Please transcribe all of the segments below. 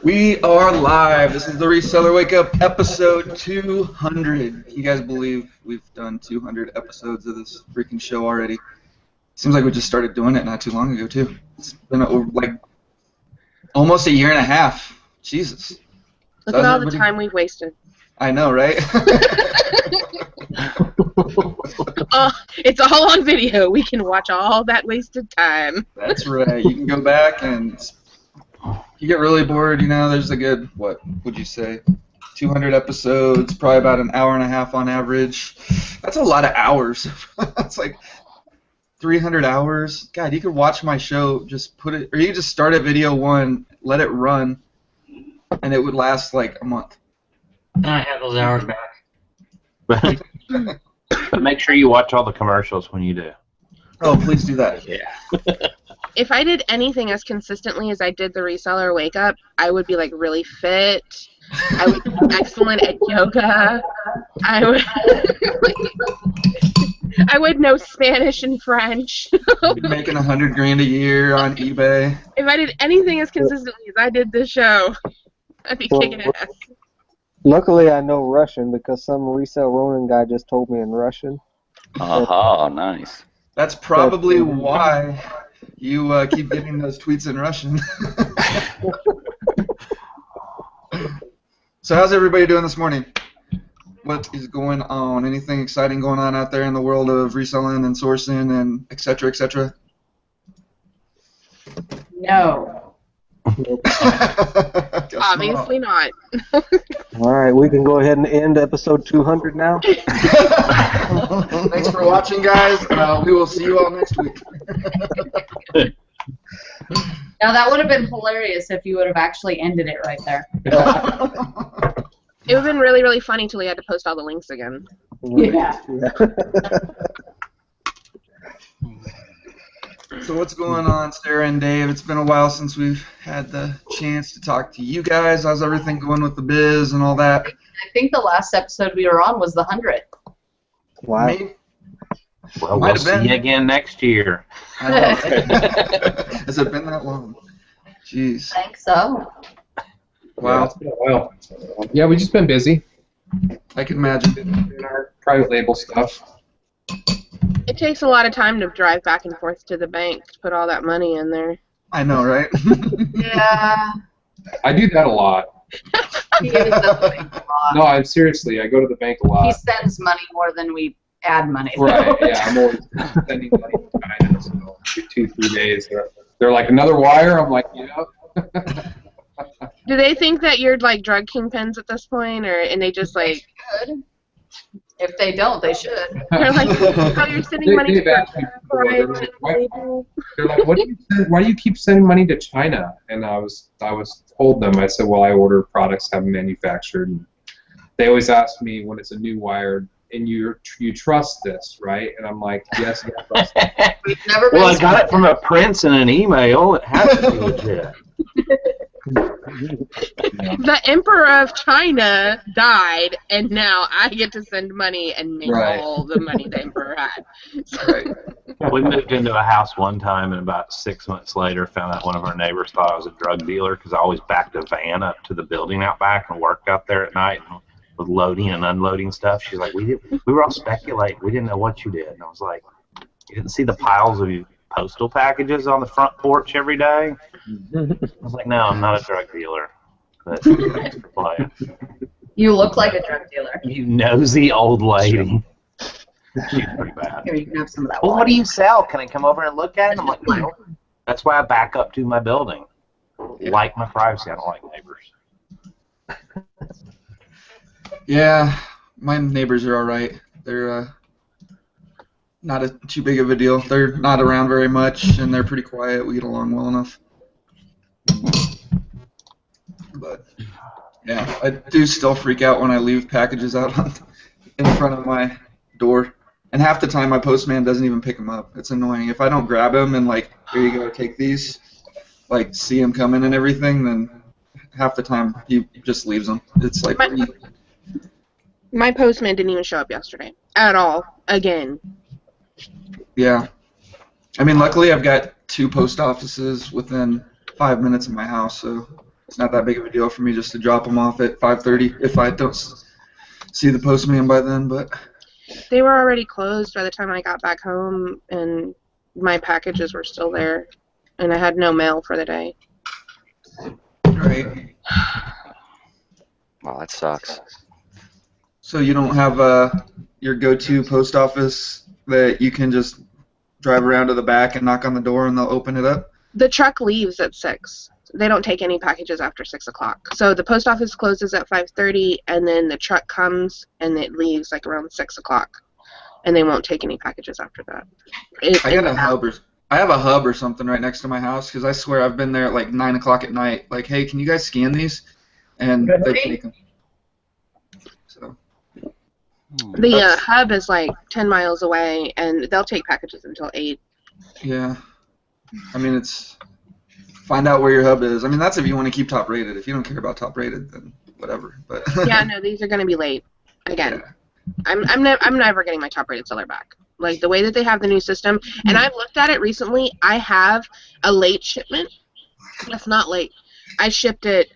We are live. This is the Reseller Wake Up episode 200. You guys believe we've done 200 episodes of this freaking show already? Seems like we just started doing it not too long ago, too. It's been like almost a year and a half. Jesus. Look at all the time we've wasted. I know, right? It's all on video. We can watch all that wasted time. That's right. You can go back and you get really bored, you know, there's a good, what would you say, 200 episodes, probably about an hour and a half on average. That's a lot of hours. That's like 300 hours. God, you could watch my show, just put it, or you could just start at video 1, let it run, and it would last like a month. I have those hours back. But make sure you watch all the commercials when you do. Oh, please do that. Yeah. If I did anything as consistently as I did the Reseller Wake Up, I would be like really fit. I would be excellent at yoga. I would know Spanish and French. You'd be making $100,000 a year on eBay. If I did anything as consistently as I did this show, I'd be kicking ass. Luckily, I know Russian because some Resale Ronin guy just told me in Russian. Aha, nice. That's probably why you keep getting those tweets in Russian. So how's everybody doing this morning? What is going on? Anything exciting going on out there in the world of reselling and sourcing and et cetera, et cetera? No. Obviously not. All right, we can go ahead and end episode 200 now. Thanks for watching, guys. We will see you all next week. Now that would have been hilarious if you would have actually ended it right there. It would have been really, really funny till we had to post all the links again. Yeah. So what's going on, Sarah and Dave? It's been a while since we've had the chance to talk to you guys. How's everything going with the biz and all that? I think the last episode we were on was the 100th. Wow. Me? Well, we'll see you again next year. I know, right? Has it been that long? Jeez. I think so. Wow. Yeah, it's been a while. Yeah, we've just been busy I can imagine. in our private label stuff. It takes a lot of time to drive back and forth to the bank to put all that money in there. I know, right? Yeah. I do that a lot. He is at the bank a lot. No, I'm seriously. I go to the bank a He lot. sends money more than we add money. Right, yeah, I'm always sending money to China, so 2-3 days. They're like, another wire? I'm like, yeah. Do they think that you're like drug kingpins at this point, and they just like Should. If they don't, they should. they're like, oh, you're sending money They've to asked me before, they're like, they're like, why do you keep sending money to China? And I was told them, I said, well, I order products have manufactured. And they always ask me when it's a new wire, and you trust this, right? And I'm like, yes, I trust it. We've never been. Well, I got it from a prince in an email. It has to be legit. The Emperor of China died, and now I get to send money and make all the money the Emperor had. Right. We moved into a house one time, and about 6 months later, found out one of our neighbors thought I was a drug dealer because I always backed a van up to the building out back and worked out there at night and was loading and unloading stuff. She's like, we were all speculating. We didn't know what you did. And I was like, you didn't see the piles of postal packages on the front porch every day? I was like, no, I'm not a drug dealer. But thanks for playing. You look like a drug dealer. You nosy old lady. She's pretty bad. Here, you can have some of that. Well, what do you sell? Can I come over and look at it? I'm like, no. That's why I back up to my building. Like my privacy. I don't like neighbors. Yeah, my neighbors are all right. They're not too big of a deal. They're not around very much, and they're pretty quiet. We get along well enough. But yeah, I do still freak out when I leave packages out in front of my door, and half the time my postman doesn't even pick them up. It's annoying. If I don't grab them and like, here you go, take these, like see him coming and everything, then half the time he just leaves them. It's like My postman didn't even show up yesterday at all. Again. Yeah. I mean, luckily I've got 2 post offices within 5 minutes of my house, so It's not that big of a deal for me just to drop them off at 5:30 if I don't see the postman by then. But They were already closed by the time I got back home, and my packages were still there, and I had no mail for the day. right. Well, that sucks. So you don't have your go-to post office that you can just drive around to the back and knock on the door and they'll open it up? The truck leaves at 6. They don't take any packages after 6 o'clock. So the post office closes at 5:30, and then the truck comes and it leaves like around 6 o'clock, and they won't take any packages after that. I have a hub or something right next to my house because I swear I've been there at like 9 o'clock at night. Like, hey, can you guys scan these? And they take them. So The hub is like 10 miles away, and they'll take packages until 8. yeah, I mean it's find out where your hub is. I mean that's if you want to keep top rated. If you don't care about top rated, then whatever. But Yeah, no, these are going to be late again. Yeah. I'm never getting my top rated seller back. Like the way that they have the new system, and I've looked at it recently. I have a late shipment. That's not late. I shipped it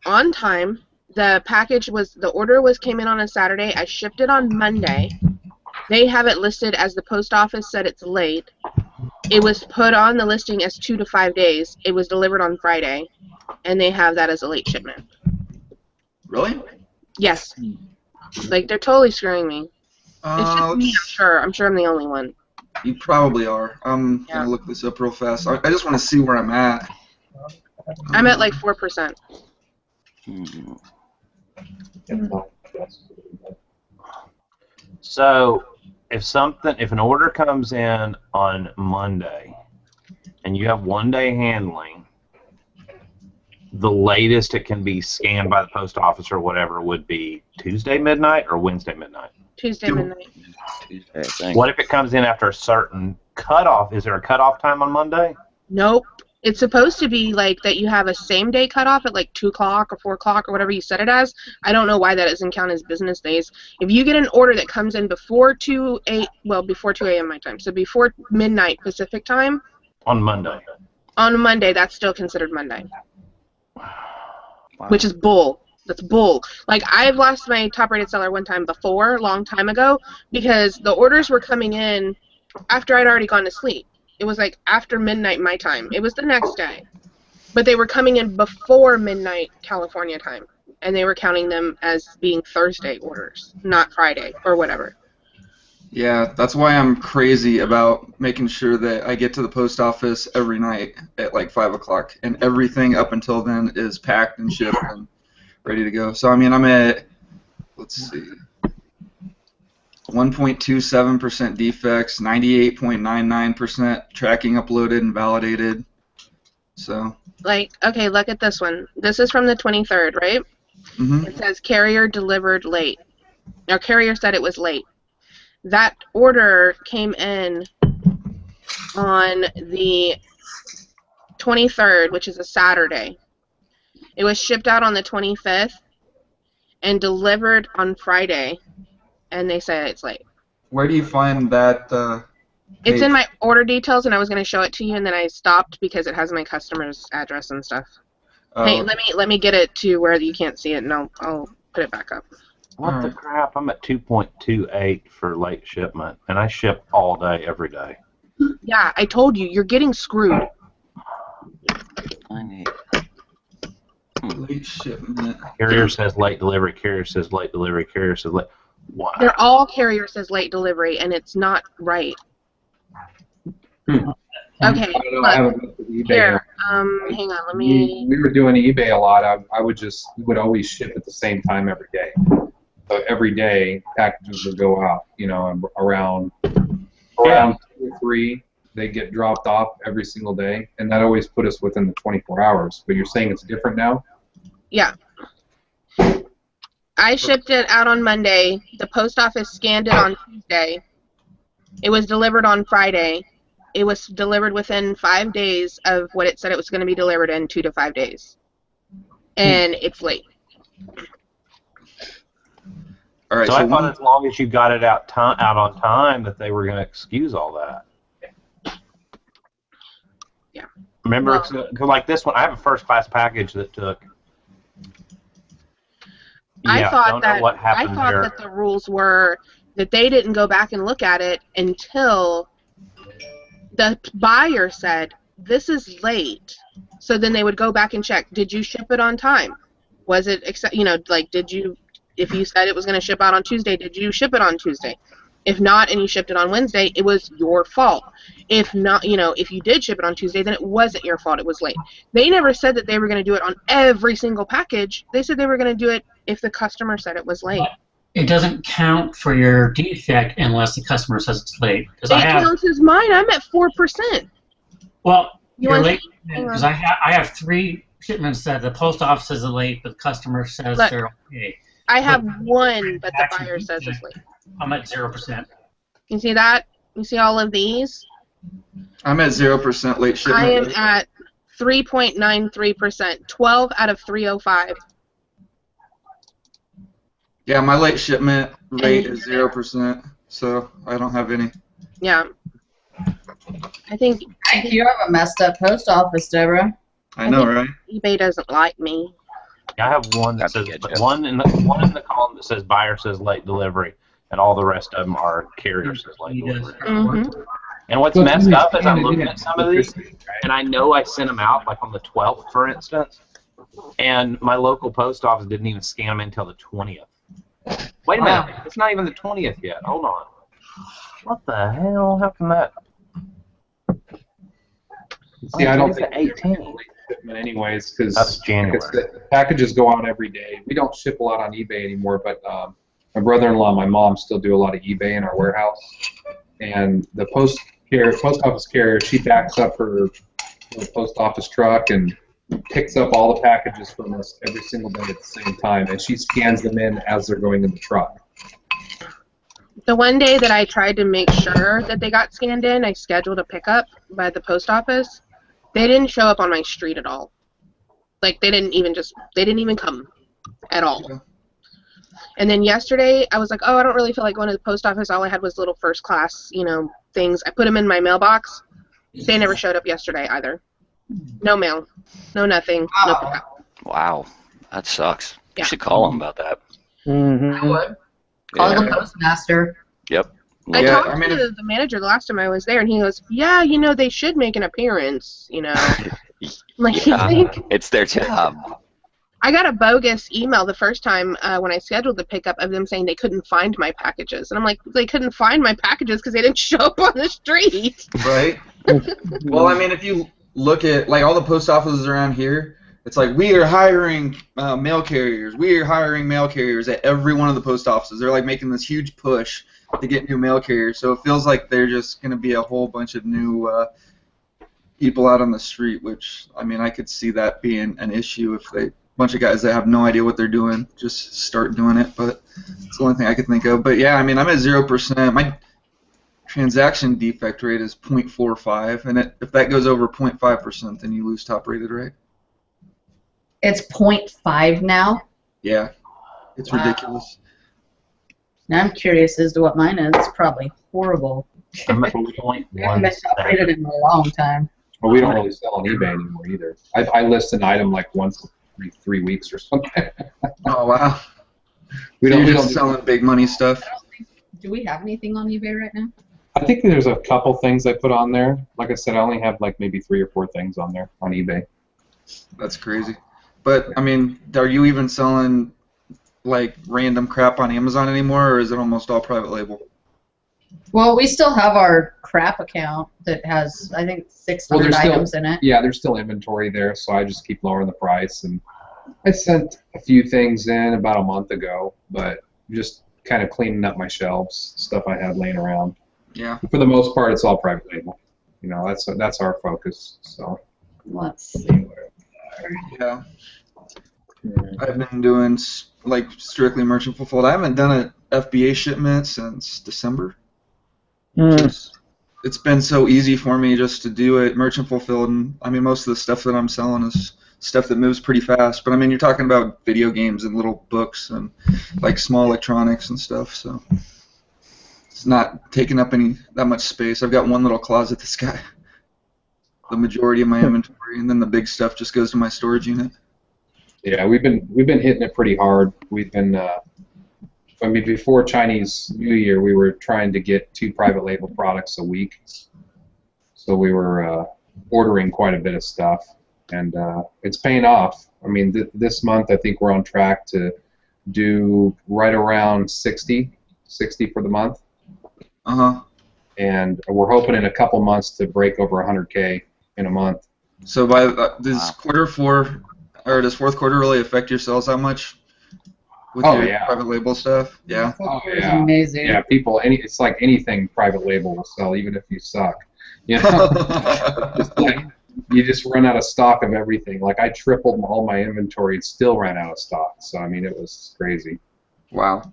on time. The order came in on a Saturday. I shipped it on Monday. They have it listed as the post office said it's late. It was put on the listing as 2 to 5 days. It was delivered on Friday, and they have that as a late shipment. Really? Yes. Like they're totally screwing me. It's just me, I'm sure. I'm sure I'm the only one. You probably are. I'm gonna look this up real fast. I just want to see where I'm at. I'm at like 4%. So if an order comes in on Monday and you have 1 day handling, the latest it can be scanned by the post office or whatever would be Tuesday midnight or Wednesday midnight? Tuesday midnight. Tuesday, I think. What if it comes in after a certain cutoff? Is there a cutoff time on Monday? Nope. It's supposed to be like that you have a same day cutoff at like 2 o'clock or 4 o'clock or whatever you set it as. I don't know why that doesn't count as business days. If you get an order that comes in before 2 a.m. my time, so before midnight Pacific time. On Monday. On Monday, that's still considered Monday. Wow. Which is bull. That's bull. Like, I've lost my top-rated seller one time before, a long time ago, because the orders were coming in after I'd already gone to sleep. It was like after midnight my time. It was the next day. But they were coming in before midnight California time. And they were counting them as being Thursday orders, not Friday or whatever. Yeah, that's why I'm crazy about making sure that I get to the post office every night at like 5 o'clock. And everything up until then is packed and shipped and ready to go. So, I mean, I'm at, let's see, 1.27% defects, 98.99% tracking uploaded and validated. So. Like, okay, look at this one. This is from the 23rd, right? Mm-hmm. It says carrier delivered late. Our carrier said it was late. That order came in on the 23rd, which is a Saturday. It was shipped out on the 25th and delivered on Friday, and they said it's late. Where do you find that? It's in my order details, and I was going to show it to you, and then I stopped because it has my customer's address and stuff. Hey, let me get it to where you can't see it, and I'll put it back up. What the crap? I'm at 2.28 for late shipment, and I ship all day, every day. Yeah, I told you, you're getting screwed. I need. Late shipment. Carrier says late delivery. Carrier says late delivery. Carrier says late. Wow. They're all carrier says late delivery, and it's not right. Okay, I don't know, I haven't looked at eBay. here, hang on, let me... We were doing eBay a lot. We would always ship at the same time every day. So every day, packages would go out, you know, and around 2 or 3, they get dropped off every single day, and that always put us within the 24 hours. But you're saying it's different now? Yeah. I shipped it out on Monday. The post office scanned it on Tuesday. It was delivered on Friday. It was delivered within 5 days of what it said it was going to be delivered in, 2 to 5 days. And it's late. All right, So I thought as long as you got it out on time that they were going to excuse all that. Yeah. Remember, like this one, I have a first-class package that took Yeah, don't know what happened I thought there. that the rules were that they didn't go back and look at it until the buyer said, this is late. So then they would go back and check, did you ship it on time? Was it, like, did you, if you said it was going to ship out on Tuesday, did you ship it on Tuesday? If not, and you shipped it on Wednesday, it was your fault. If not, if you did ship it on Tuesday, then it wasn't your fault, it was late. They never said that they were going to do it on every single package. They said they were going to do it if the customer said it was late. It doesn't count for your defect unless the customer says it's late. It counts as mine. I'm at 4%. Well, You you're want- late because I have 3 shipments that the post office says are late, but the customer says Look, they're okay. I have one, but the buyer says it's late. I'm at 0%. You see that? You see all of these? I'm at 0% late shipment. I am at 3.93%. 12 out of 305. Yeah, my late shipment rate is 0%, so I don't have any. Yeah. I think You have a messed up post office, Deborah. I know, right? eBay doesn't like me. I have one that says one in the column that says buyer says late delivery, and all the rest of them are carrier says late delivery. Mm-hmm. And what's messed up is I'm looking at some of these, and I know I sent them out like on the 12th, for instance, and my local post office didn't even scan them until the 20th. Wait a minute, it's not even the 20th yet. Hold on. What the hell? How come that? See, I don't think it's 18. shipment anyways, because That's January. packages go out every day. We don't ship a lot on eBay anymore, but my brother-in-law and my mom still do a lot of eBay in our warehouse. And the post office carrier, she backs up her post office truck and picks up all the packages from us every single day at the same time, and she scans them in as they're going in the truck. The one day that I tried to make sure that they got scanned in, I scheduled a pickup by the post office. They didn't show up on my street at all. Like, they didn't even come at all. And then yesterday, I was like, oh, I don't really feel like going to the post office. All I had was little first class, things. I put them in my mailbox. They never showed up yesterday either. No mail. No nothing. No pickup. Wow, that sucks. Yeah. You should call them about that. I would. Call the postmaster. Yep. I talked to the manager the last time I was there, and he goes, yeah, they should make an appearance, Like, Yeah, you think? it's their job. I got a bogus email the first time when I scheduled the pickup of them saying they couldn't find my packages. And I'm like, they couldn't find my packages because they didn't show up on the street. Right? Well, I mean, if you look at, like, all the post offices around here, it's like, we are hiring mail carriers. We are hiring mail carriers at every one of the post offices. They're, like, making this huge push to get new mail carriers. So it feels like they're just going to be a whole bunch of new people out on the street, which, I mean, I could see that being an issue if they... bunch of guys that have no idea what they're doing just start doing it, but it's the only thing I could think of. But yeah, I mean, I'm at 0%. My transaction defect rate is 0.45, and if that goes over 0.5%, then you lose top rated, right? It's 0.5 now. Yeah, it's ridiculous. Now I'm curious as to what mine is. It's probably horrible. I'm at I haven't 0.1. been operated in a long time. Well, we don't really sell on eBay anymore either. I list an item like once every 3 weeks or something. Oh wow. we So don't. you're just selling big money stuff. Do we have anything on eBay right now? I think there's a couple things I put on there. Like I said, I only have like maybe 3 or 4 things on there on eBay. That's crazy. But I mean, are you even selling like random crap on Amazon anymore, or is it almost all private label? Well, we still have our crap account that has, I think, 600 there's still- items in it. Yeah, there's still inventory there, so I just keep lowering the price. And I sent a few things in about a month ago, but just kind of cleaning up my shelves, stuff I had laying around. Yeah. For the most part, it's all private label. That's our focus. So. Let's see where we are. Yeah. I've been doing like strictly merchant fulfilled. I haven't done an FBA shipment since December. It's been so easy for me just to do it merchant fulfilled, and I mean most of the stuff that I'm selling is stuff that moves pretty fast. But I mean you're talking about video games and little books and like small electronics and stuff, so it's not taking up that much space. I've got one little closet that's got the majority of my inventory, and then the big stuff just goes to my storage unit. Yeah, we've been hitting it pretty hard. We've been, I mean, before Chinese New Year, we were trying to get 2 private label products a week. So we were ordering quite a bit of stuff, and it's paying off. I mean, this month I think we're on track to do right around 60 for the month. And we're hoping in a couple months to break over 100K in a month. So by does quarter 4 or does fourth quarter really affect your sales that much with your private label stuff? Yeah. Oh yeah. Amazing. Yeah, people. It's like anything private label will sell, even if you suck. You know, it's like you just run out of stock of everything. Like I tripled all my inventory and still ran out of stock. So I mean, it was crazy. Wow.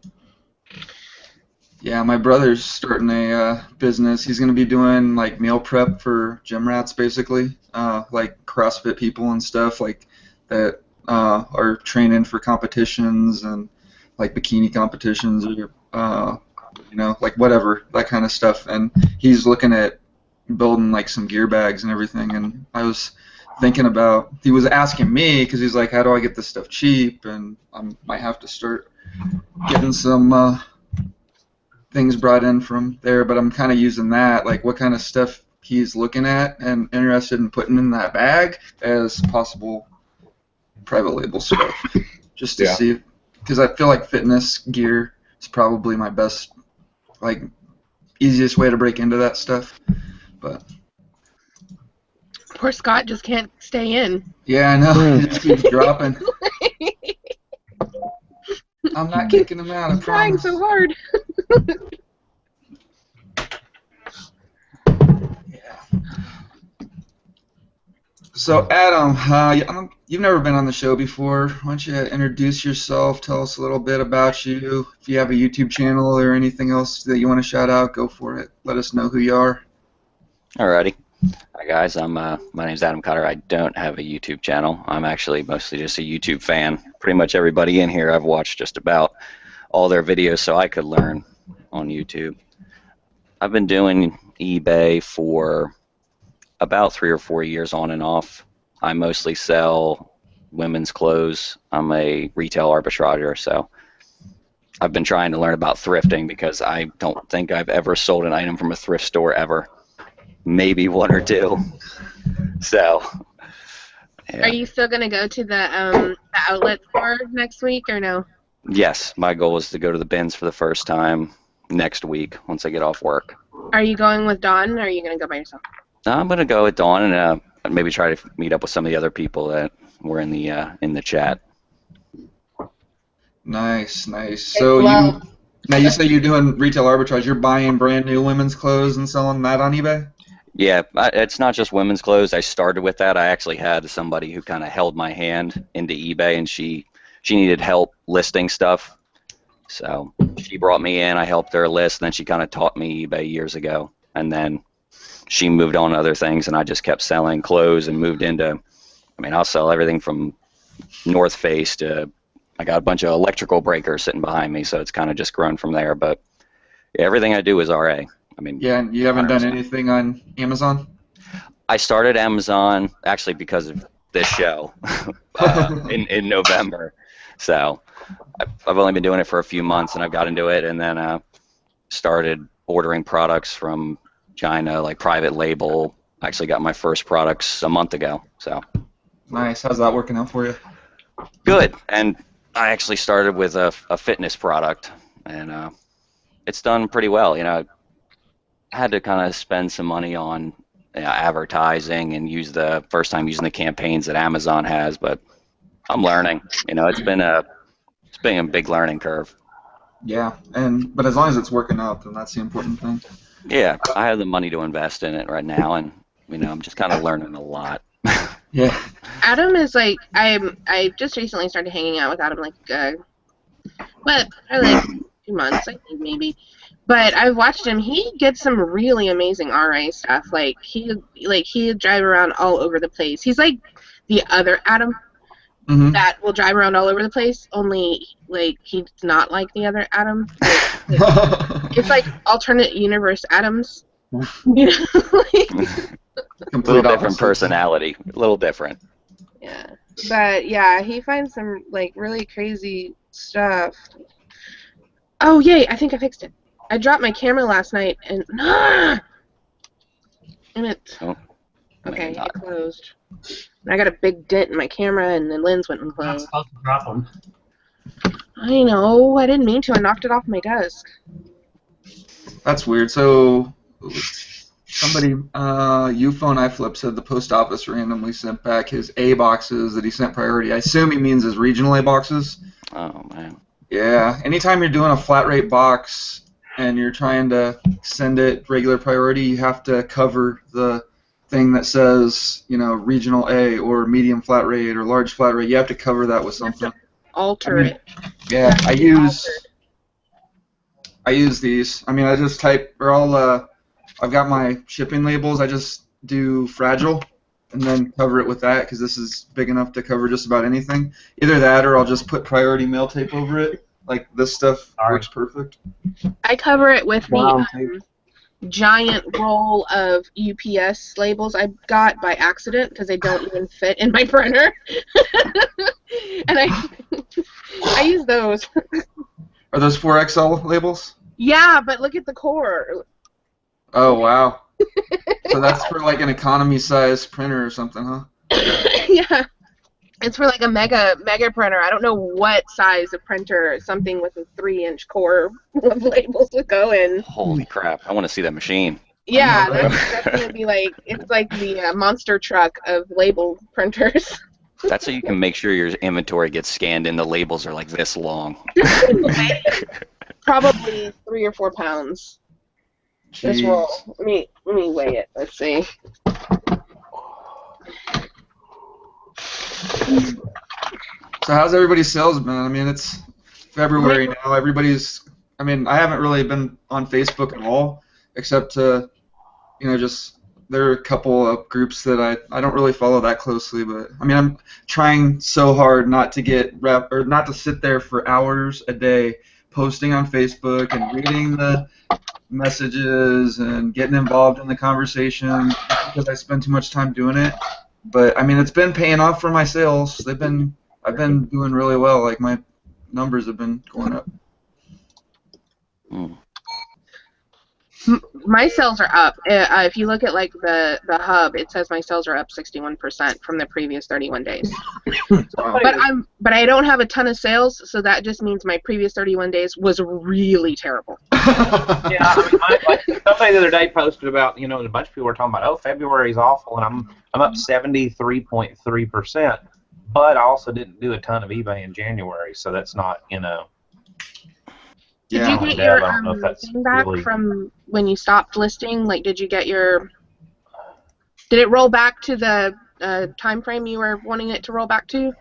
Yeah, my brother's starting a business. He's going to be doing like meal prep for gym rats, basically, like CrossFit people and stuff like that are training for competitions and like bikini competitions or you know, like whatever, that kind of stuff. And he's looking at building like some gear bags and everything. And I was thinking about, he was asking me because he's like, how do I get this stuff cheap? And I might have to start getting some things brought in from there, but I'm kind of using that, like what kind of stuff he's looking at and interested in putting in that bag as possible private label stuff, just to see, because I feel like fitness gear is probably my best, like, easiest way to break into that stuff, but... Poor Scott just can't stay in. Yeah, I know, he just keeps dropping. I'm not kicking him out, I He's trying promise. so hard. So, Adam, you've never been on the show before. Why don't you introduce yourself, tell us a little bit about you. If you have a YouTube channel or anything else that you want to shout out, go for it. Let us know who you are. Alrighty. Hi guys, my name's Adam Cotter. I don't have a YouTube channel. I'm actually mostly just a YouTube fan. Pretty much everybody in here I've watched just about all their videos so I could learn on YouTube. I've been doing eBay for about 3 or 4 years on and off. I mostly sell women's clothes. I'm a retail arbitrager, so I've been trying to learn about thrifting because I don't think I've ever sold an item from a thrift store ever. Maybe 1 or 2. So, yeah. Are you still going to go to the outlet store next week or no? Yes, my goal is to go to the bins for the first time next week once I get off work. Are you going with Dawn or are you going to go by yourself? I'm going to go with Dawn and maybe try to meet up with some of the other people that were in the chat. Nice, nice. So you say you're doing retail arbitrage. You're buying brand new women's clothes and selling that on eBay? Yeah, it's not just women's clothes. I started with that. I actually had somebody who kind of held my hand into eBay, and she needed help listing stuff. So she brought me in. I helped her list, and then she kind of taught me eBay years ago. And then she moved on to other things, and I just kept selling clothes and moved into, I mean, I'll sell everything from North Face to, I got a bunch of electrical breakers sitting behind me, so it's kind of just grown from there. But yeah, everything I do is RA. I mean, yeah, and you haven't 100%. done anything on Amazon? I started Amazon actually because of this show in November. So I've only been doing it for a few months, and I've got into it, and then started ordering products from China, like private label. I actually got my first products a month ago. So nice. How's that working out for you? Good. And I actually started with a fitness product, and it's done pretty well. You know, I had to kind of spend some money on advertising and use the first time using the campaigns that Amazon has, but I'm learning. You know, it's been a big learning curve. Yeah, but as long as it's working out, then that's the important thing. Yeah, I have the money to invest in it right now, and you know, I'm just kind of learning a lot. Yeah. Adam is like, I just recently started hanging out with Adam like, probably like 2 months, I think maybe. But I've watched him. He gets some really amazing RA stuff. Like he'd drive around all over the place. He's like the other Adam that will drive around all over the place. Only like he's not like the other Adam. It's like alternate universe Adams. You know, like, A little different personality. A little different. Yeah. But yeah, he finds some like really crazy stuff. Oh yay! I think I fixed it. I dropped my camera last night and and it. Oh, Okay, maybe not. it closed. And I got a big dent in my camera, and the lens went and You're not closed. supposed to drop them. I know. I didn't mean to. I knocked it off my desk. That's weird. So somebody, Ufone iFlip said the post office randomly sent back his A boxes that he sent priority. I assume he means his regional A boxes. Oh man. Yeah. Anytime you're doing a flat rate box and you're trying to send it regular priority, you have to cover the thing that says, regional A or medium flat rate or large flat rate. You have to cover that with something. Alter it. Yeah, I use these. I mean, I just type, I've got my shipping labels. I just do fragile and then cover it with that because this is big enough to cover just about anything. Either that or I'll just put priority mail tape over it. Like this stuff works perfect. I cover it with Brown the giant roll of UPS labels I got by accident because they don't even fit in my printer. And I use those. Are those 4XL labels? Yeah, but look at the core. Oh, wow. So that's for like an economy size printer or something, huh? Yeah. It's for like a mega printer. I don't know what size of printer something with a 3-inch core of labels would go in. Holy crap! I want to see that machine. Yeah, that's gonna be like, it's like the monster truck of label printers. That's so you can make sure your inventory gets scanned and the labels are like this long. Probably 3 or 4 pounds. This Jeez. roll. Let me weigh it. Let's see. So how's everybody's sales been? I mean, it's February now. I haven't really been on Facebook at all, except to, just there are a couple of groups that I don't really follow that closely, but I mean, I'm trying so hard not to not to sit there for hours a day posting on Facebook and reading the messages and getting involved in the conversation because I spend too much time doing it. But I mean, it's been paying off for my sales. I've been doing really well. Like my numbers have been going up. My sales are up. If you look at like the hub, it says my sales are up 61% from the previous 31 days. But I don't have a ton of sales, so that just means my previous 31 days was really terrible. Yeah, like somebody the other day posted about, a bunch of people were talking about, oh, February's awful, and I'm up 73.3%, but I also didn't do a ton of eBay in January, so that's not, Did you get your thing back from when you stopped listing? Like, did it roll back to the time frame you were wanting it to roll back to?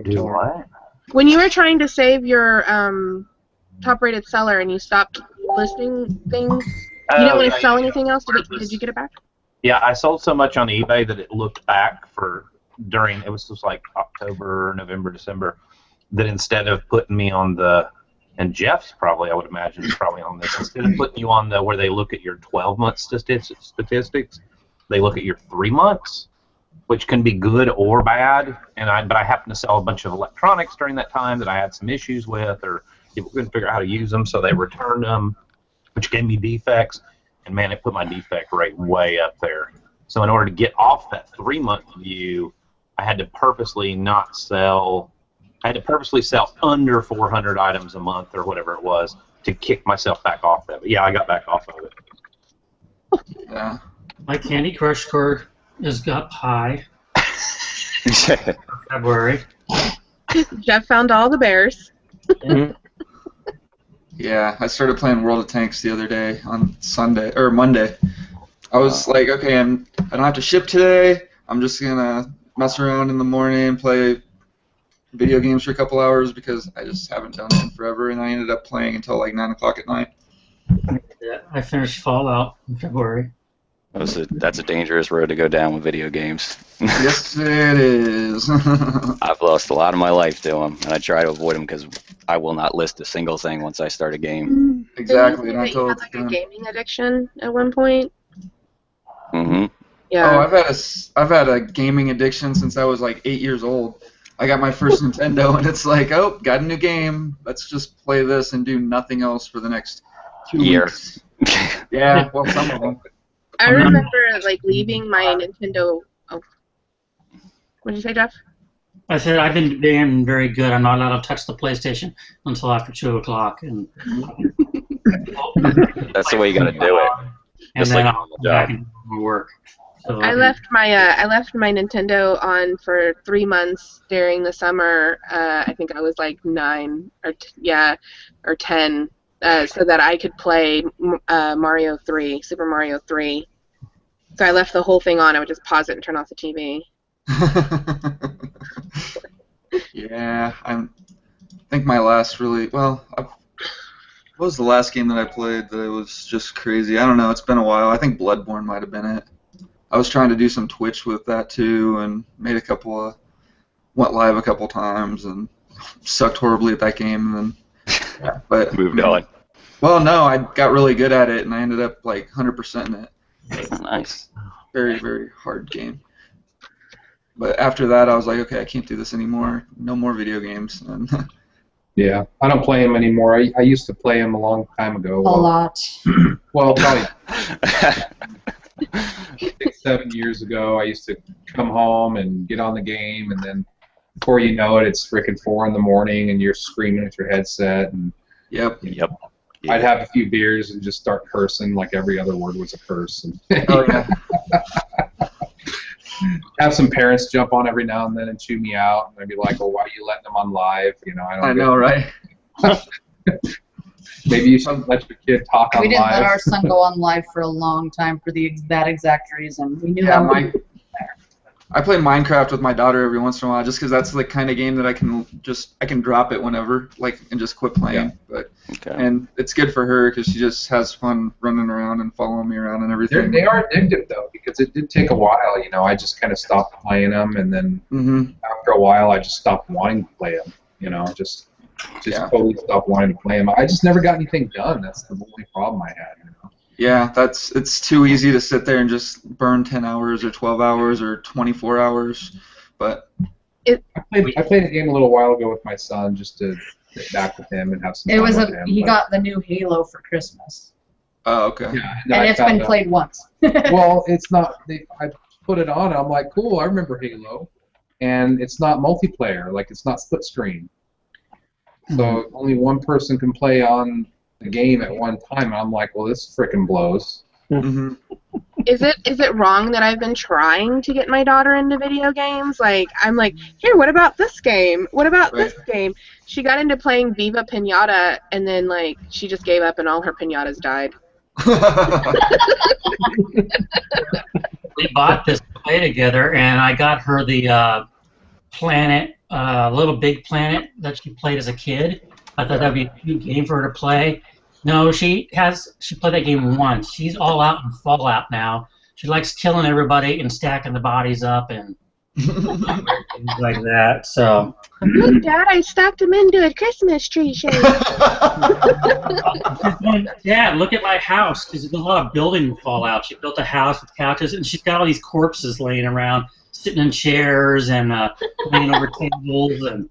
Do what? When you were trying to save your top-rated seller and you stopped listing things, you didn't want to sell anything else? Did you get it back? Yeah, I sold so much on eBay that it looked back it was just like October, November, December, that instead of putting me on and Jeff's probably, I would imagine, is probably on this. Instead of putting you on where they look at your 12-month statistics, they look at your 3 months, which can be good or bad. But I happened to sell a bunch of electronics during that time that I had some issues with, or people couldn't figure out how to use them, so they returned them, which gave me defects. And man, it put my defect rate way up there. So in order to get off that 3-month view, I had to purposely sell under 400 items a month or whatever it was to kick myself back off that. But yeah, I got back off of it. Yeah. My Candy Crush score is up high. February. Jeff found all the bears. Yeah, I started playing World of Tanks the other day on Monday. I was like, okay, I don't have to ship today. I'm just gonna mess around in the morning, play video games for a couple hours because I just haven't done it in forever, and I ended up playing until like 9 o'clock at night. Yeah, I finished Fallout in February. That's a dangerous road to go down with video games. Yes, it is. I've lost a lot of my life to them, and I try to avoid them because I will not list a single thing once I start a game. Exactly. And You had like a gaming addiction at one point. Mm-hmm. Yeah. Oh, I've had a gaming addiction since I was like 8 years old. I got my first Nintendo, and it's like, oh, got a new game. Let's just play this and do nothing else for the next 2 Year. weeks. Yeah, well, some of them. I remember like leaving my Nintendo. Oh, what did you say, Jeff? I said I've been being very good. I'm not allowed to touch the PlayStation until after 2 o'clock, and That's the way you got to do it. and Just then like I'll on the go back job. and do my work. So I left my Nintendo on for 3 months during the summer. I think I was like 9 or 10, so that I could play Mario 3, Super Mario 3. So I left the whole thing on. I would just pause it and turn off the TV. Yeah, I think my last what was the last game that I played that was just crazy? I don't know. It's been a while. I think Bloodborne might have been it. I was trying to do some Twitch with that too, and went live a couple times, and sucked horribly at that game. And then, but Moved on. well, no, I got really good at it, and I ended up like 100% in it. Nice. Very, very hard game. But after that, I was like, okay, I can't do this anymore. No more video games. And Yeah, I don't play them anymore. I used to play them a long time ago. A lot. Well, probably 6, 7 years ago. I used to come home and get on the game, and then before you know it, it's freaking 4 in the morning, and you're screaming at your headset. And yep. Yep. I'd have a few beers and just start cursing like every other word was a curse. And Oh yeah. have some parents jump on every now and then and chew me out, and I'd be like, "Well, why are you letting them on live?" You know, I know, right? Maybe you should let your kid talk on We didn't let live. our son go on live for a long time for that exact reason. We knew Yeah, that. I play Minecraft with my daughter every once in a while, just because that's the kind of game that I can drop it whenever, like, and just quit playing. But Okay. and it's good for her because she just has fun running around and following me around and everything. They are addictive though, because it did take a while. You know, I just kind of stopped playing them, and then after a while, I just stopped wanting to play them. You know, just totally stopped wanting to play them. I just never got anything done. That's the only problem I had. You know? Yeah, it's too easy to sit there and just burn 10 hours or 12 hours or 24 hours. But I played a game a little while ago with my son just to sit back with him and have some fun with him. He got the new Halo for Christmas. Oh, okay. Yeah, And it's been played once. Well, it's not. I put it on. I'm like, cool. I remember Halo, and it's not multiplayer. Like, it's not split screen. So only one person can play on the game at one time. And I'm like, well, this frickin' blows. Mm-hmm. Is it wrong that I've been trying to get my daughter into video games? Like, I'm like, here, what about this game? What about this game? She got into playing Viva Pinata, and then, like, she just gave up and all her pinatas died. we bought this to play together, and I got her the Planet, Little Big Planet that she played as a kid. I thought that'd be a cute game for her to play. No, she played that game once. She's all out in Fallout now. She likes killing everybody and stacking the bodies up and things like that. So. Look, Dad, I stacked them into a Christmas tree shape. Dad, look at my house. There's a lot of building Fallout. She built a house with couches, and she's got all these corpses laying around, sitting in chairs and laying over tables. And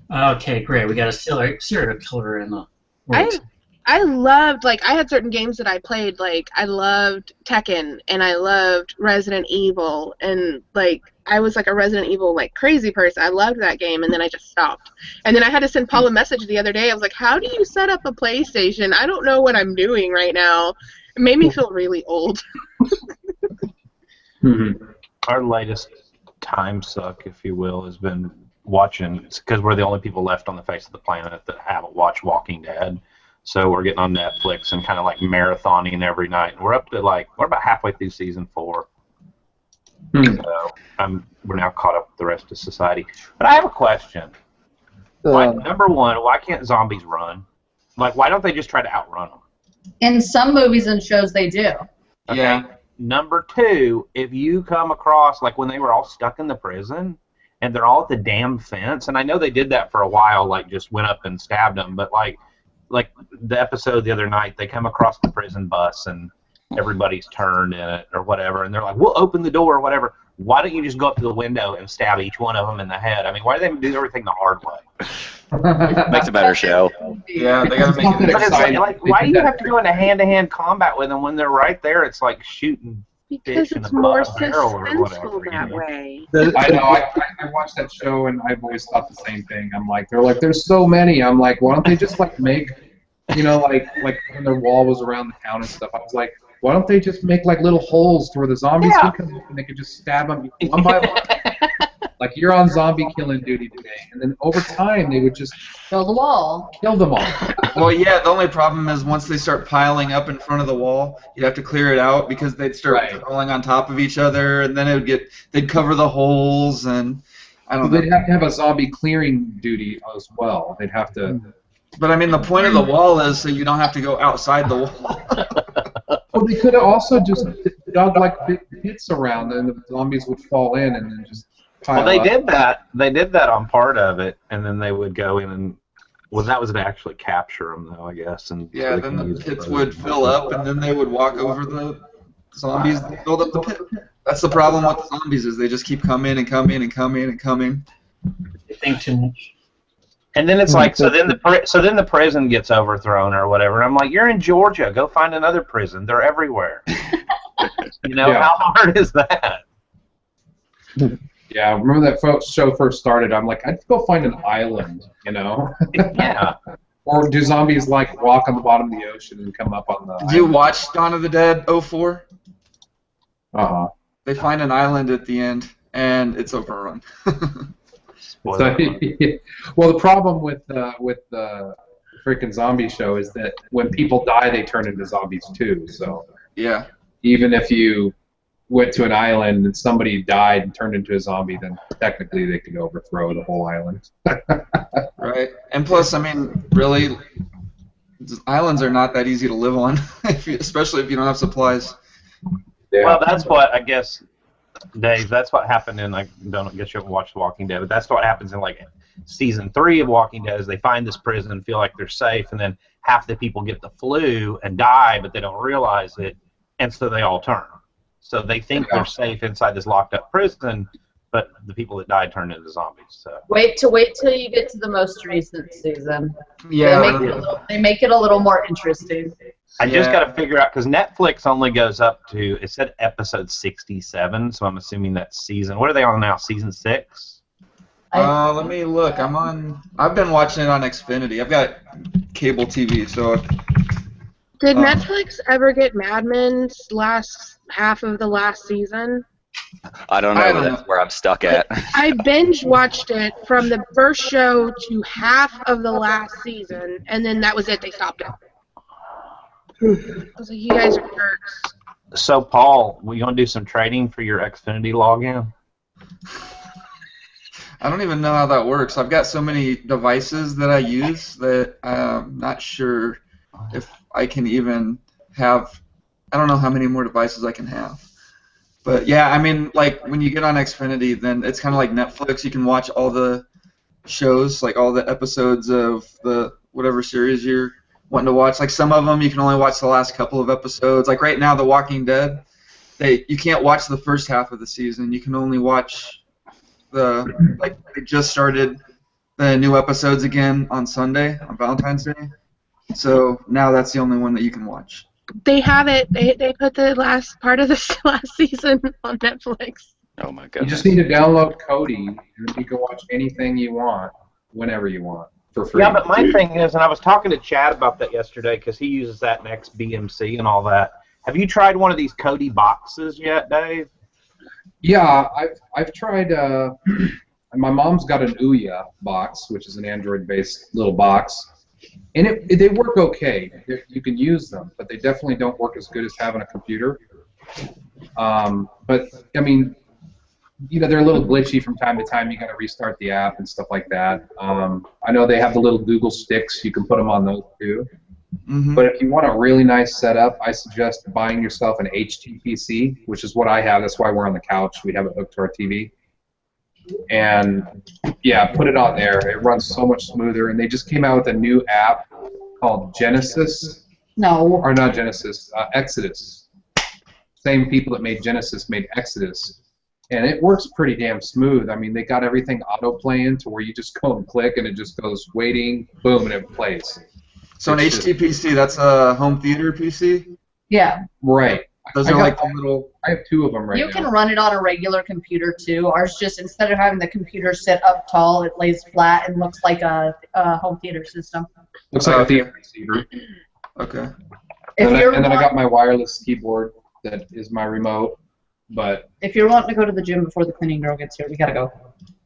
okay, great. We got a serial killer in the world. I loved, like, I had certain games that I played, like, I loved Tekken, and I loved Resident Evil, and, like, I was, like, a Resident Evil, like, crazy person. I loved that game, and then I just stopped. And then I had to send Paul a message the other day. I was like, how do you set up a PlayStation? I don't know what I'm doing right now. It made me feel really old. Our latest time suck, if you will, has been watching, because we're the only people left on the face of the planet that haven't watched Walking Dead. So we're getting on Netflix and kind of like marathoning every night. We're up to we're about halfway through season 4. So we're now caught up with the rest of society. But I have a question. Number one, why can't zombies run? Like, why don't they just try to outrun them? In some movies and shows, they do. Okay. Yeah. Number two, if you come across, like when they were all stuck in the prison and they're all at the damn fence, and I know they did that for a while, like just went up and stabbed them, but like the episode the other night, they come across the prison bus and everybody's turned in it or whatever, and they're like, we'll open the door or whatever. Why don't you just go up to the window and stab each one of them in the head? I mean, why do they do everything the hard way? Makes a better show. Yeah, they gotta make it But it's exciting. like, why do you have to go into hand-to-hand combat with them when they're right there? It's like shooting Because fish in it's a more barrel or suspenseful whatever. that You know? way. I know. I watched that show and I've always thought the same thing. I'm like, they're like, there's so many. I'm like, why don't they just like make, you know, like when their wall was around the town and stuff. I was like, why don't they just make like little holes where the zombies can come up and they could just stab them one by one. Like you're on zombie killing duty today, and then over time they would just Build a wall. kill them all. Well, yeah, the only problem is once they start piling up in front of the wall, you'd have to clear it out because they'd start crawling on top of each other, and then they'd cover the holes, and I don't know. They'd have to have a zombie clearing duty as well. They'd have to. But I mean, the point of the wall is so you don't have to go outside the wall. Well, they could have also just dug like big pits around, and the zombies would fall in, and then just pile Well, they up. did that. They did that on part of it, and then they would go in and. Well, that was to actually capture them, though, I guess. And Yeah, so they then can the use pits it. would fill up, and then they would walk over the zombies and build up the pit. That's the problem with the zombies is they just keep coming and coming and coming and coming. They think too much. And then it's like, so then the prison gets overthrown or whatever. And I'm like, you're in Georgia. Go find another prison. They're everywhere. You know, Yeah. how hard is that? Yeah, remember that show first started? I'm like, I'd go find an island, you know? Yeah. Or do zombies like walk on the bottom of the ocean and come up on the Did you watch Dawn of the Dead 04? Uh-huh. They find an island at the end, and it's overrun. So, well, the problem with the freaking zombie show is that when people die, they turn into zombies too. So Yeah. even if you went to an island and somebody died and turned into a zombie, then technically they could overthrow the whole island. Right. And plus, I mean, really, islands are not that easy to live on, especially if you don't have supplies. Yeah. Well, that's what, I guess, Dave, that's what happened in, I don't guess you haven't watched Walking Dead, but that's what happens in, like, season 3 of Walking Dead is they find this prison and feel like they're safe, and then half the people get the flu and die, but they don't realize it, and so they all turn. So they think they're safe inside this locked-up prison, but the people that died turn into zombies. So. Wait till you get to the most recent season. Yeah. They make it a little more interesting. I just got to figure out, because Netflix only goes up to, it said episode 67, so I'm assuming that's season, what are they on now, season 6? Let me look. I've been watching it on Xfinity. I've got cable TV, so. Did Netflix ever get Mad Men's last half of the last season? I don't know. That's where I'm stuck at. I binge watched it from the first show to half of the last season, and then that was it. They stopped it. I was like, you guys are jerks. So, Paul, we going to do some trading for your Xfinity login? I don't even know how that works. I've got so many devices that I use that I'm not sure if I can even have. I don't know how many more devices I can have. But yeah, I mean, like when you get on Xfinity, then it's kind of like Netflix. You can watch all the shows, like all the episodes of the whatever series you're wanting to watch. Like some of them, you can only watch the last couple of episodes. Like right now, The Walking Dead, you can't watch the first half of the season. You can only watch they just started the new episodes again on Sunday, on Valentine's Day. So now that's the only one that you can watch. They have it. They put the last part of the last season on Netflix. Oh my You goodness. just need to download Kodi, and then you can watch anything you want, whenever you want, for free. Yeah, but my thing is, and I was talking to Chad about that yesterday because he uses that next BMC and all that. Have you tried one of these Kodi boxes yet, Dave? Yeah, I've tried. My mom's got an Ouya box, which is an Android-based little box, and they work okay. You can use them, but they definitely don't work as good as having a computer. But I mean, you know, they're a little glitchy from time to time. You got to restart the app and stuff like that. I know they have the little Google sticks. You can put them on those too. Mm-hmm. But if you want a really nice setup, I suggest buying yourself an HTPC, which is what I have. That's why we're on the couch. We have it hooked to our TV. And, yeah, put it on there. It runs so much smoother. And they just came out with a new app called Genesis. No. Or not Genesis, Exodus. same people that made Genesis made Exodus, and it works pretty damn smooth. I mean, they got everything auto playing to where you just go and click, and it just goes waiting, boom, and it plays. So an It's HTPC, that's a home theater PC? Yeah. Right. Those I are got- like the little... I have 2 of them right You now. can run it on a regular computer too. Ours just, instead of having the computer sit up tall, it lays flat and looks like a home theater system. Looks like a theater receiver. Okay. If And you're then I got my wireless keyboard that is my remote. But if you're wanting to go to the gym before the cleaning girl gets here, we gotta go.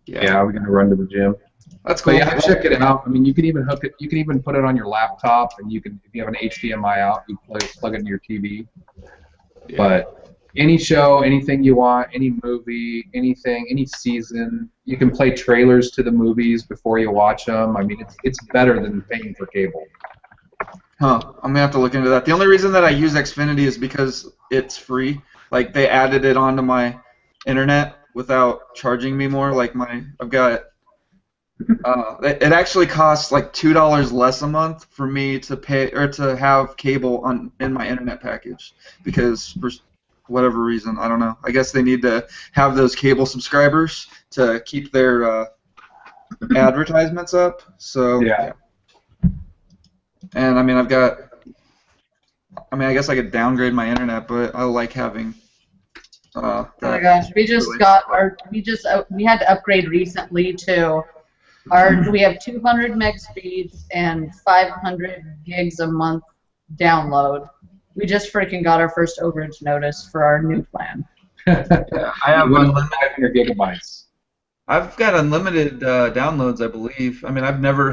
yeah, we're gonna run to the gym. That's But cool. yeah, check it out. I mean, you can even hook it. You can even put it on your laptop, and you can, if you have an HDMI out, you plug it into your TV. Yeah. But any show, anything you want, any movie, anything, any season, you can play trailers to the movies before you watch them. I mean, it's better than paying for cable. Huh. I'm gonna have to look into that. The only reason that I use Xfinity is because it's free. Like they added it onto my internet without charging me more. Like I've got. It actually costs like $2 less a month for me to pay or to have cable in my internet package because for whatever reason, I don't know. I guess they need to have those cable subscribers to keep their advertisements up. So Yeah. And I mean, I guess I could downgrade my internet, but I like having. Oh my gosh, we had to upgrade recently to we have 200 meg speeds and 500 gigs a month download. We just freaking got our first overage notice for our new plan. Yeah, I have unlimited 500 gigabytes. I've got unlimited downloads, I believe. I mean, I've never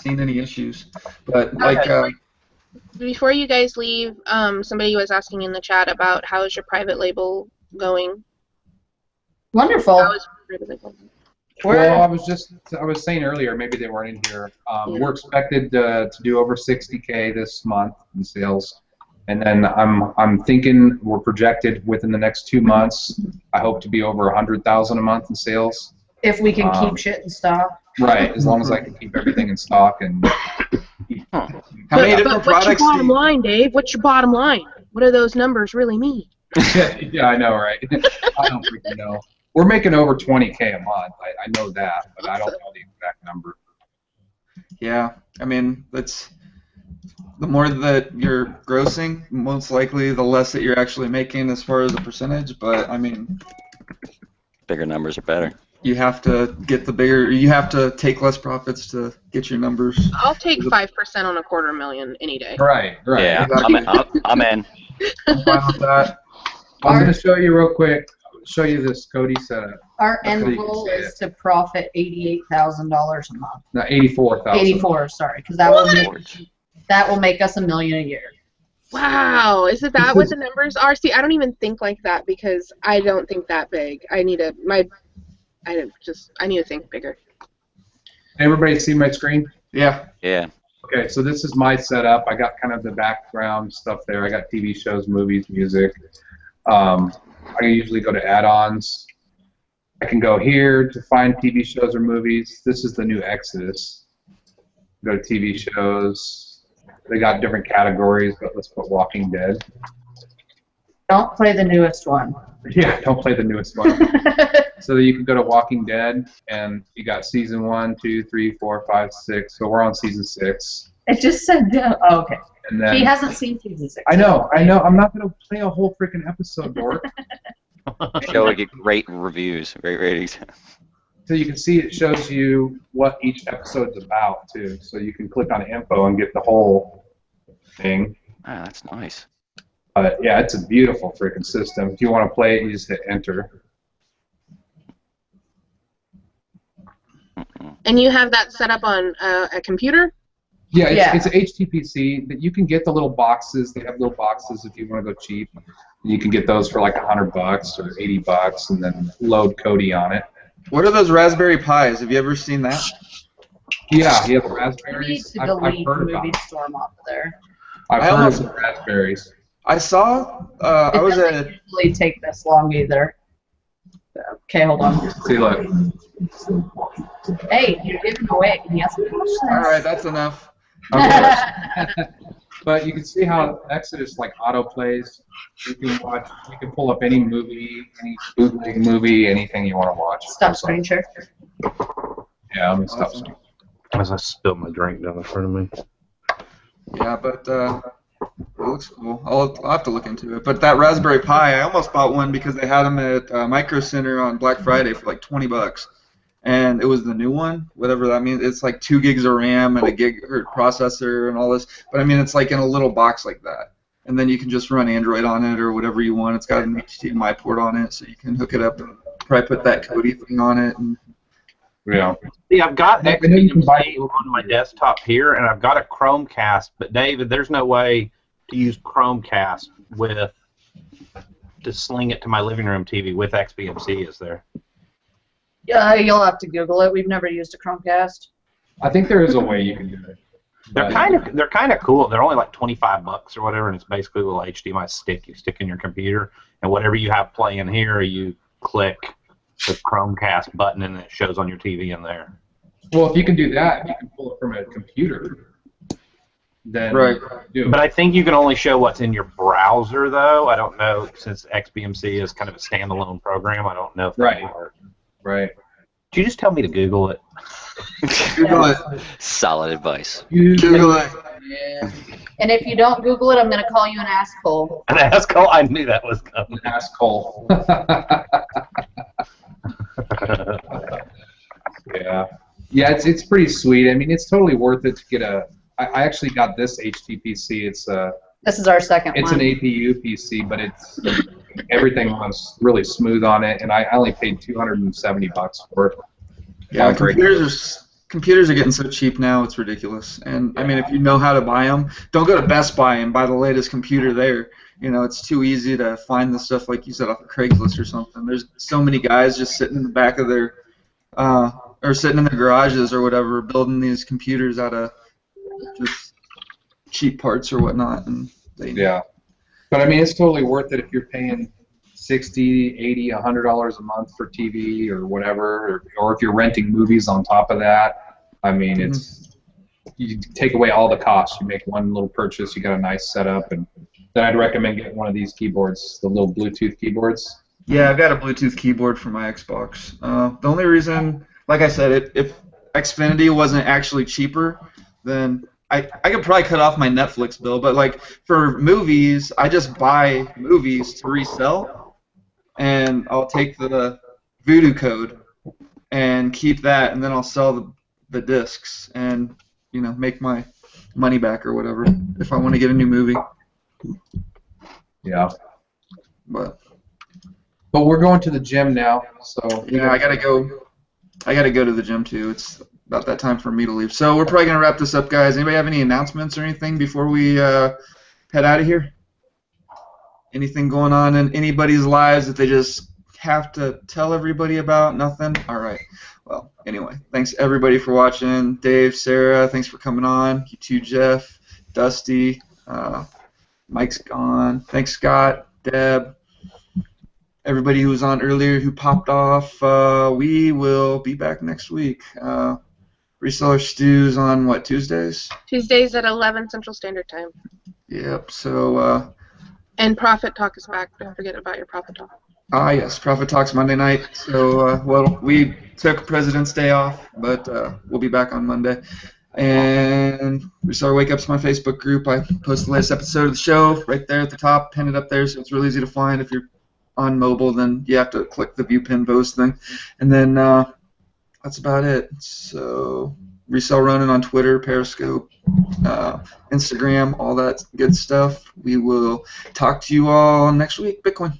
seen any issues. But like, Before you guys leave, somebody was asking in the chat about how is your private label going? Wonderful. How is your private label? Well, I was saying earlier, maybe they weren't in here. We're expected to do over 60K this month in sales, and then I'm thinking we're projected within the next 2 months. I hope to be over 100,000 a month in sales. If we can keep shit in stock. Right, as long as I can keep everything in stock and. how many different But what's your products? bottom line, Dave? What's your bottom line? What do those numbers really mean? Yeah, I know, right? I don't freaking know. We're making over 20K a month. I know that, but I don't know the exact number. Yeah, I mean, that's the more that you're grossing, most likely the less that you're actually making as far as a percentage. But I mean, Bigger numbers are better. you have to get the bigger. You have to take less profits to get your numbers. I'll take 5% on $250,000 any day. Right. Yeah, Exactly. I'm in. I'm fine with that. I'm going to show you real quick. Show you this Cody setup. Our That's end how you can goal see is to profit $88,000 a month. No, 84,000. 84, sorry, because that will make us $1 million a year. Wow, is it that what the numbers are? See, I don't even think like that because I don't think that big. I need to think bigger. Everybody see my screen? Yeah. Yeah. Okay, so this is my setup. I got kind of the background stuff there. I got TV shows, movies, music. I usually go to add-ons. I can go here to find TV shows or movies. This is the new Exodus. Go to TV shows. They got different categories, but let's put Walking Dead. Don't play the newest one. Yeah, don't play the newest one. So you can go to Walking Dead, and you got season 1, 2, 3, 4, 5, 6. So we're on season 6. It just said, oh, okay. And then He hasn't seen season 6. I know. I'm not gonna play a whole freaking episode, Dork. Show we get great reviews, great ratings. So you can see it shows you what each episode's about too. So you can click on info and get the whole thing. Ah, that's nice. But yeah, it's a beautiful freaking system. If you want to play it, you just hit enter. And you have that set up on a computer? Yeah, Yeah. it's an HTPC. But you can get the little boxes. They have little boxes if you want to go cheap. You can get those for like $100 or $80, and then load Kodi on it. What are those Raspberry Pis? Have you ever seen that? Yeah, you have the You need raspberries. to I've delete heard about Movie them. Storm off of there. I've I heard of almost- the raspberries. I saw. I It was doesn't at. usually take this long either. Okay, hold on. See, look. Hey, you're giving away. Can you ask me a question? All right, that's enough. But you can see how Exodus like auto plays. You can pull up any movie, any bootleg movie, anything you want to watch. Stop screen share. Yeah, I'm gonna stop. As I spilled my drink down in front of me. Yeah, but it looks cool. I'll have to look into it. But that Raspberry Pi, I almost bought one because they had them at Micro Center on Black Friday for like $20. And it was the new one, whatever that means. It's like 2 gigs of RAM and a gigahertz processor and all this. But I mean, it's like in a little box like that. And then you can just run Android on it or whatever you want. It's got an HDMI port on it, so you can hook it up and probably put that Kodi thing on it. And Yeah. See, I've got I know you can buy XBMC on my desktop here, and I've got a Chromecast. But David, there's no way to use Chromecast to sling it to my living room TV with XBMC, is there? Yeah, you'll have to Google it. We've never used a Chromecast. I think there is a way you can do it. They're kind of cool. They're only like $25 or whatever, and it's basically a little HDMI stick you stick in your computer, and whatever you have playing here, you click the Chromecast button, and it shows on your TV in there. Well, if you can do that, you can pull it from a computer. Then Right. do. But I think you can only show what's in your browser, though. I don't know, since XBMC is kind of a standalone program. I don't know if that Right. works. Right. Did you just tell me to Google it? Google it. Solid advice. Google it. Yeah. And if you don't Google it, I'm going to call you an asshole. An asshole? I knew that was coming. Asshole. Yeah. Yeah, it's pretty sweet. I mean, it's totally worth it to get a. I actually got this HTPC. This is our second It's one. an APU PC, but everything runs really smooth on it, and I only paid $270 for it. Yeah, computers are getting so cheap now, it's ridiculous. And I mean, if you know how to buy them, don't go to Best Buy and buy the latest computer there. You know, it's too easy to find the stuff, like you said, off of Craigslist or something. There's so many guys just sitting in the back of their, or sitting in their garages or whatever, building these computers out of just cheap parts or whatnot. And Yeah. But I mean, it's totally worth it if you're paying $60, $80, $100 a month for TV or whatever, or if you're renting movies on top of that. I mean, you take away all the costs. You make one little purchase, you got a nice setup, and then I'd recommend getting one of these keyboards, the little Bluetooth keyboards. Yeah, I've got a Bluetooth keyboard for my Xbox. The only reason, like I said, if Xfinity wasn't actually cheaper, then I could probably cut off my Netflix bill. But like for movies, I just buy movies to resell, and I'll take the Voodoo code and keep that, and then I'll sell the discs and make my money back or whatever if I want to get a new movie. Yeah. But we're going to the gym now, so yeah, I gotta go to the gym too. It's about that time for me to leave. So we're probably gonna wrap this up, guys. Anybody have any announcements or anything before we head out of here? Anything going on in anybody's lives that they just have to tell everybody about? Nothing? All right. Well, anyway, thanks everybody for watching. Dave, Sarah, thanks for coming on. You too, Jeff, Dusty, Mike's gone. Thanks, Scott, Deb, everybody who was on earlier who popped off. We will be back next week. Reseller Stews on what, Tuesdays? Tuesdays at 11 Central Standard Time. Yep. So. And Profit Talk is back. Don't forget about your Profit Talk. Yes, Profit Talk's Monday night. So, well, we took President's Day off, but we'll be back on Monday. And Reseller Wakeup's my Facebook group. I post the latest episode of the show right there at the top, pin it up there, so it's really easy to find. If you're on mobile, then you have to click the view pin post thing. And then that's about it. So Resell Ronin on Twitter, Periscope, Instagram, all that good stuff. We will talk to you all next week. Bitcoin.